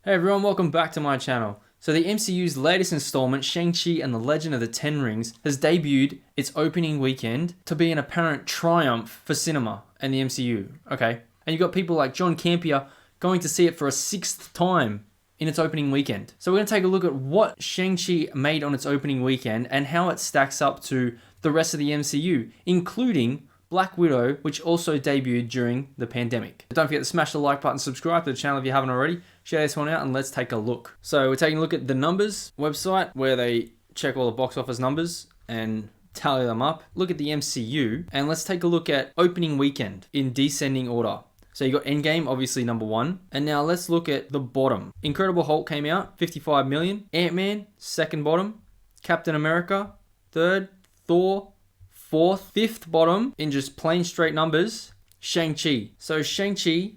Hey everyone, welcome back to my channel. So the MCU's latest installment, Shang-Chi and the Legend of the Ten Rings, has debuted its opening weekend to be an apparent triumph for cinema and the MCU, okay? And you've got people like John Campea going to see it for a sixth time in its opening weekend. So we're going to take a look at what Shang-Chi made on its opening weekend and how it stacks up to the rest of the MCU, including Black Widow, which also debuted during the pandemic. Don't forget to smash the like button, subscribe to the channel if you haven't already, share this one out, and let's take a look. So we're taking a look at the numbers website where they check all the box office numbers and tally them up. Look at the MCU, and let's take a look at opening weekend in descending order. So you got Endgame, obviously number one. And now let's look at the bottom. Incredible Hulk came out, 55 million. Ant-Man, second bottom. Captain America, third. Thor, fourth. Fifth bottom, in just plain straight numbers, Shang-Chi. So Shang-Chi,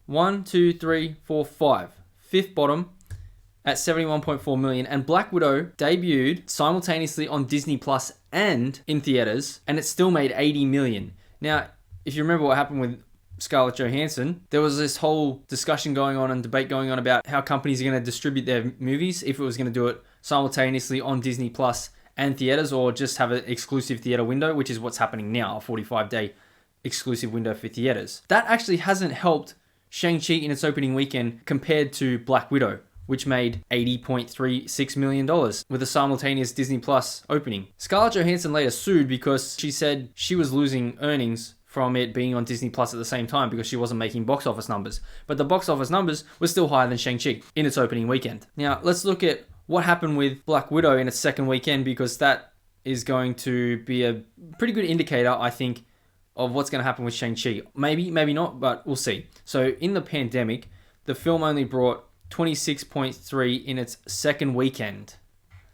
1, 2, 3, 4, 5. Fifth bottom at 71.4 million. And Black Widow debuted simultaneously on Disney Plus and in theaters, and it still made 80 million. Now, if you remember what happened with Scarlett Johansson, there was this whole discussion going on and debate going on about how companies are going to distribute their movies, if it was going to do it simultaneously on Disney Plus and theaters, or just have an exclusive theater window, which is what's happening now, a 45-day exclusive window for theaters. That actually hasn't helped Shang-Chi in its opening weekend compared to Black Widow, which made $80.36 million with a simultaneous Disney Plus opening. Scarlett Johansson later sued because she said she was losing earnings from it being on Disney Plus at the same time because she wasn't making box office numbers. But the box office numbers were still higher than Shang-Chi in its opening weekend. Now, let's look at what happened with Black Widow in its second weekend, because that is going to be a pretty good indicator, I think, of what's going to happen with Shang-Chi. Maybe not, but we'll see. So in the pandemic, the film only brought 26.3 in its second weekend,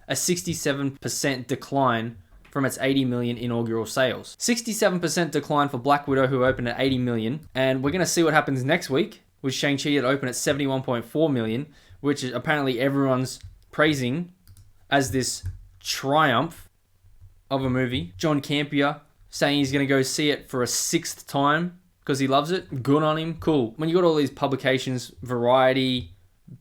a 67% decline from its 80 million inaugural sales. 67% decline for Black Widow, who opened at 80 million. And we're going to see what happens next week with Shang-Chi that opened at 71.4 million, which is apparently everyone's praising as this triumph of a movie. John Campea saying he's going to go see it for a sixth time because he loves it. Good on him. Cool. When you got all these publications, Variety,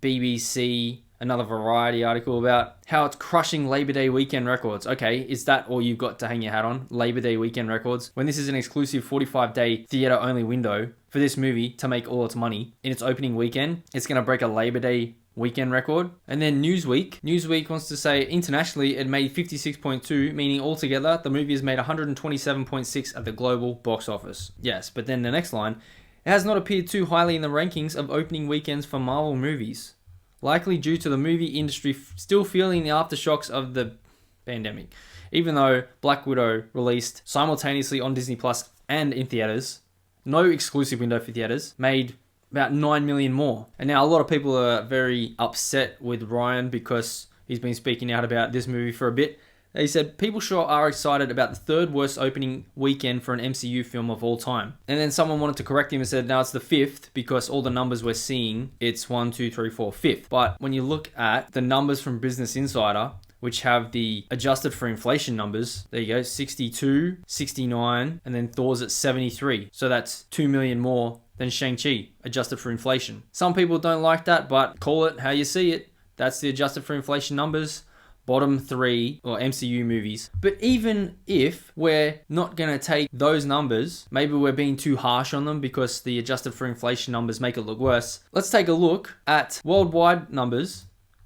BBC, another Variety article about how it's crushing Labor Day weekend records. Okay, is that all you've got to hang your hat on? Labor Day weekend records? When this is an exclusive 45-day theater-only window for this movie to make all its money in its opening weekend, it's going to break a Labor Day weekend record. And then Newsweek wants to say internationally it made 56.2, meaning altogether the movie has made 127.6 at the global box office. Yes, but then the next line, it has not appeared too highly in the rankings of opening weekends for Marvel movies, likely due to the movie industry still feeling the aftershocks of the pandemic. Even though Black Widow released simultaneously on Disney Plus and in theaters, no exclusive window for theaters, made about 9 million more. And now a lot of people are very upset with Ryan because he's been speaking out about this movie for a bit. He said, people sure are excited about the third worst opening weekend for an MCU film of all time. And then someone wanted to correct him and said, no, it's the fifth, because all the numbers we're seeing, it's 1, 2, 3, 4, fifth. But when you look at the numbers from Business Insider, which have the adjusted for inflation numbers, there you go, 62, 69, and then Thor's at 73. So that's 2 million more than Shang-Chi, adjusted for inflation. Some people don't like that, but call it how you see it. That's the adjusted for inflation numbers. Bottom three or MCU movies. But even if we're not going to take those numbers, maybe we're being too harsh on them because the adjusted for inflation numbers make it look worse. Let's take a look at worldwide numbers,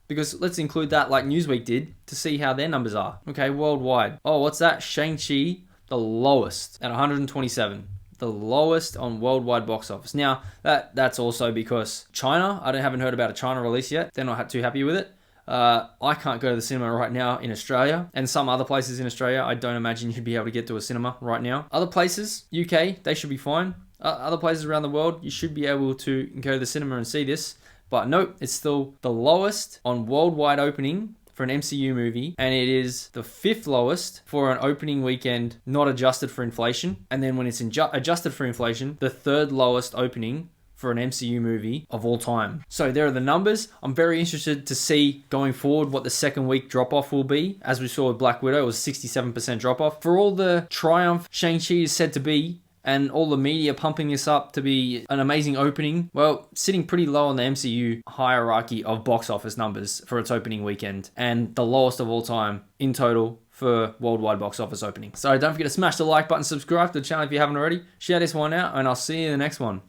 because let's include that like Newsweek did to see how their numbers are. Okay, worldwide. Oh, what's that? Shang-Chi, the lowest at 127. The lowest on worldwide box office. Now, that's also because China, I haven't heard about a China release yet. They're not too happy with it. I can't go to the cinema right now in Australia, and some other places in Australia, I don't imagine you'd be able to get to a cinema right now. Other places, UK, they should be fine. Other places around the world, you should be able to go to the cinema and see this. But nope, it's still the lowest on worldwide opening for an MCU movie, and it is the fifth lowest for an opening weekend not adjusted for inflation. And then when it's adjusted for inflation, the third lowest opening for an MCU movie of all time. So there are the numbers. I'm very interested to see going forward what the second week drop-off will be. As we saw with Black Widow, it was 67% drop-off. For all the triumph Shang-Chi is said to be and all the media pumping this up to be an amazing opening, well, sitting pretty low on the MCU hierarchy of box office numbers for its opening weekend, and the lowest of all time in total for worldwide box office opening. So don't forget to smash the like button, subscribe to the channel if you haven't already, share this one out, and I'll see you in the next one.